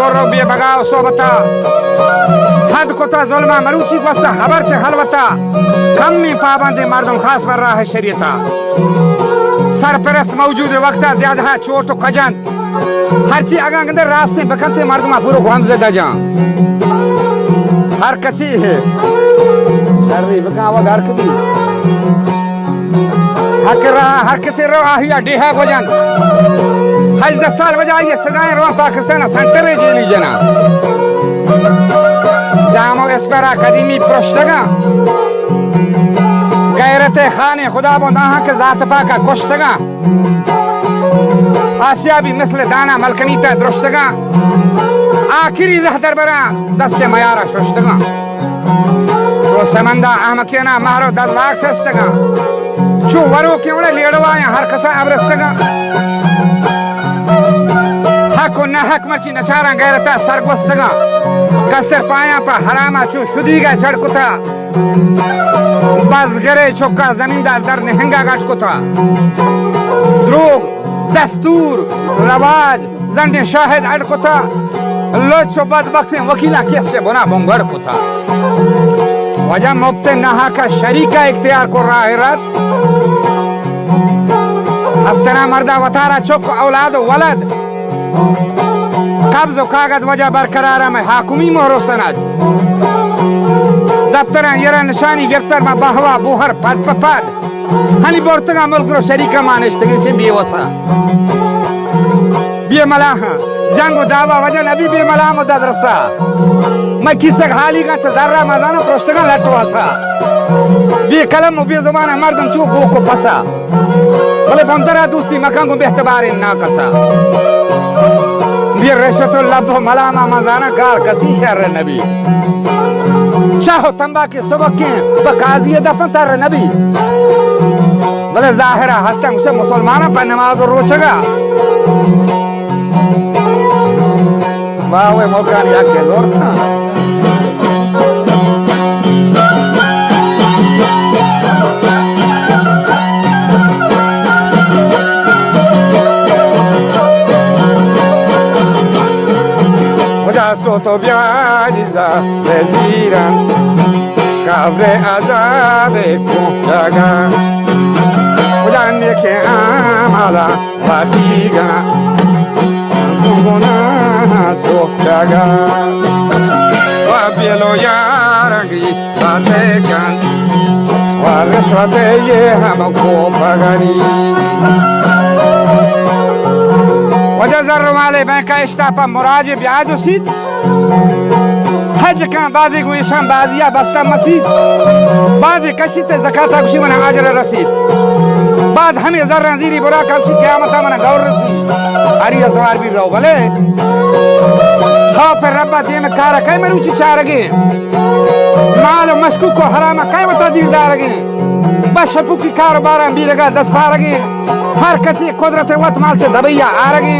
borrow बे बगाओ सोबता हद कोता जुल्मा मरूची गोस्ता खबर चे हलवता कम में पाबंद मर्दों खास पर रहा है शरीयता सरपरस्त मौजूद वक्ता ज्यादा चोट खजन हरची अगंदर रास्ते बखते मर्दमा पूरो हमजे दजा हर कसी है अरे बकावा घर कभी हर किसी रो आहिया डेहा गोजन हज 10 साल बजाइए सजाएं रो पाकिस्तान सेंटर जेली जना जामो एस्परा कदीमी प्रश्तगा गैरत खाने खुदा बोंदा के जात पाका कुश्तगा आसिया भी मिसल दाना मलकनीता दुरुस्तगा आखिरी रह दरबरा दस से मयारा शुश्तगा तो समंदा अहमकियना महरो 10 लाख सस्तगा जो वरो क्यों लेड़वा हर कसा अबरस्तगा हक न हक मर्ची नचारा गैरता सरगोस्तगा कसर पाया पर हरामा चू शुदीगा चढ़कुता बस गरे चौका जमींदार दर नहंगा गाटकुता द्रोग दस्तूर रवाज जंडे शाहिद अड़कुता लोचो बदबख्त वकीला केस से बुना बोंगड़ कुता वजह मुफ्ते नहा का शरीका इख्तियार को रहा है रात अफ्तना मर्दा वतारा चौक औलाद वलद कब्ज कागज वजह बरकरार में हाकुमी मोहरो सनद दफ्तर यरा निशानी गिरफ्तार में बहवा बुहर पद पद हनी बोर्तगा मुल्क रो शरीका मानिश्तगी से बेवसा बेमलाह जंगो दावा वजन अभी बेमलाह मुद्दत रसा मैं किसक हाली का जर्रा मजाना प्रोस्टगा लटो आसा बे कलम बे जुबान मर्दम चू गो को फसा बोले बंदरा दोस्ती मकान को बेहतबार ना कसा बे रशतुल लब मलामा मजाना कार कसी शर नबी चाहो तंबा के सबक के बकाजी दफन तर नबी बोले जाहिरा हस्ता मुझे मुसलमाना पर नमाज रोचगा वाह मौका नहीं आके जोर था मुझे सो तो ब्याजिज़ा वज़ीरा काबरे आज़ाबे कोटागा मुझे नेके आमाला बातीगा सोचागा वाबिलो यारगी बातें kan वारश्वत ये हमको पगड़ी वजह जर्र वाले बैंक इश्तापा मुराज ब्याज उसीद हज का बाजी को ईशान बाजिया बस्ता मसीद बाजी कशीते ज़काता कुशी मना आजर रसीद बाद हमें जर्र जीरी बुरा कमशी क़यामत मना गौर रसी हरिया सवार भी रहो भले हाँ फिर रब्बा दे में कार कई मरूची चारगे माल मशकू को हरामा कई वताजीर दारगे बस शपू की कारोबार भी लगा 10 पारगे हर किसी कुदरत वत माल से दबैया आरगे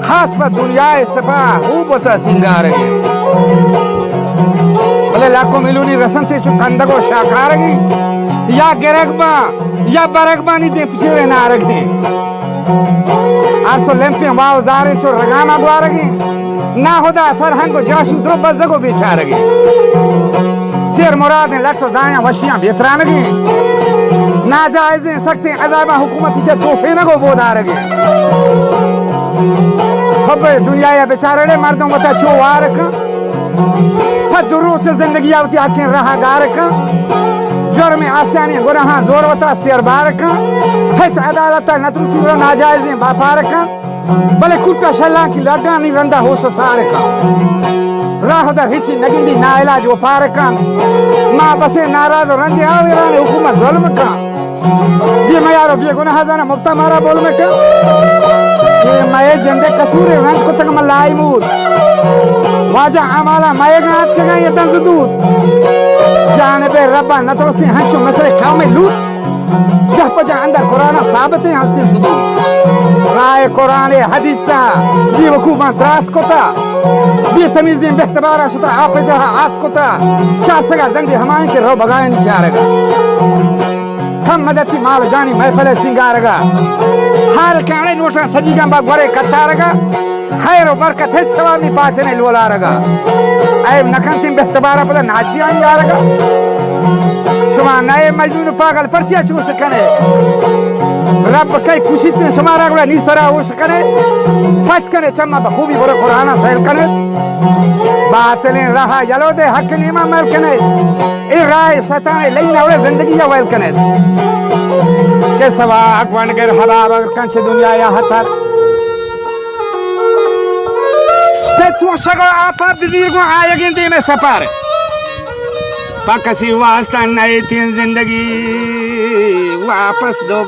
खास पर दुनिया सफा वो बता सिंगारगे भले लाखों मिलूनी रसम से जो कंदगो शाकारगे या गिरगबा या बरगबा नहीं दे पीछे ना रगे आसो लेंपे वाव जारे चो रगाना द्वारगे ना होदा सरहंगो जाशु द्रो बजगो बेचारगे शेर मुराद लटो जाया वशियां बेतरानगे ना जायजे सकते अजाबा हुकूमत से तो से नगो बोदारगे खबर दुनिया या बेचारे मर्दों को चो वारक फदुरू से जिंदगी आवती आके रहा गारक जोर में आसियानी गुनाह जोर वता शेर बारक हेच अदालत नतरुसी रो नाजायज बापारक भले कुट्टा शल्ला की लड्डा नहीं रंदा हो सो सारक राह दा हिची नगिंदी ना इलाज वो पारक मां बसे नाराज रंजे आओ इराने हुकूमत जुल्म का ये मैं यारो ये गुनाह जाना मुफ्ता मारा बोल में का ये मैं जंदे कसूरे रंज को तक मलाई मूद वाजा अमाला मैं गात के ये तंज दूत जाने पे रब्बा नतरुसी हंचो मसले खाओ में लूट जह पजा अंदर कुरान साबित है हस्ती सुदूर राय कुरान हदीसा ये वकूमा त्रास कोता ये तमीज़ें बेहतबारा शुता आप जहाँ आस कोता चार सगा जंगी हमारे के रो बगाए नहीं चारेगा हम मदद माल जानी महफिल सिंगारगा हाल काने नोटा सजीगा बा गोरे कट्टारगा खैर बरकत है सवामी पाचने लोला रगा ऐ नखन तिम बेहतबारा पता नाची आई आ रगा शुमा नए मजनून पागल परचिया चूस कने रब कई खुशी ते शुमारा गुला निसरा उस कने पच कने चम्मा बखूबी बरो कुराना सैल कने बातले रहा यलो दे हक नीमा मल कने ए राय सताने लेना उले जिंदगी या वेल कने के सवा अगवन गर हबाब कंच दुनिया या हतर ते तू सगा आपा बिजीर को आए गिनती में सफर पकसी वास्ता नई तीन जिंदगी वापस दो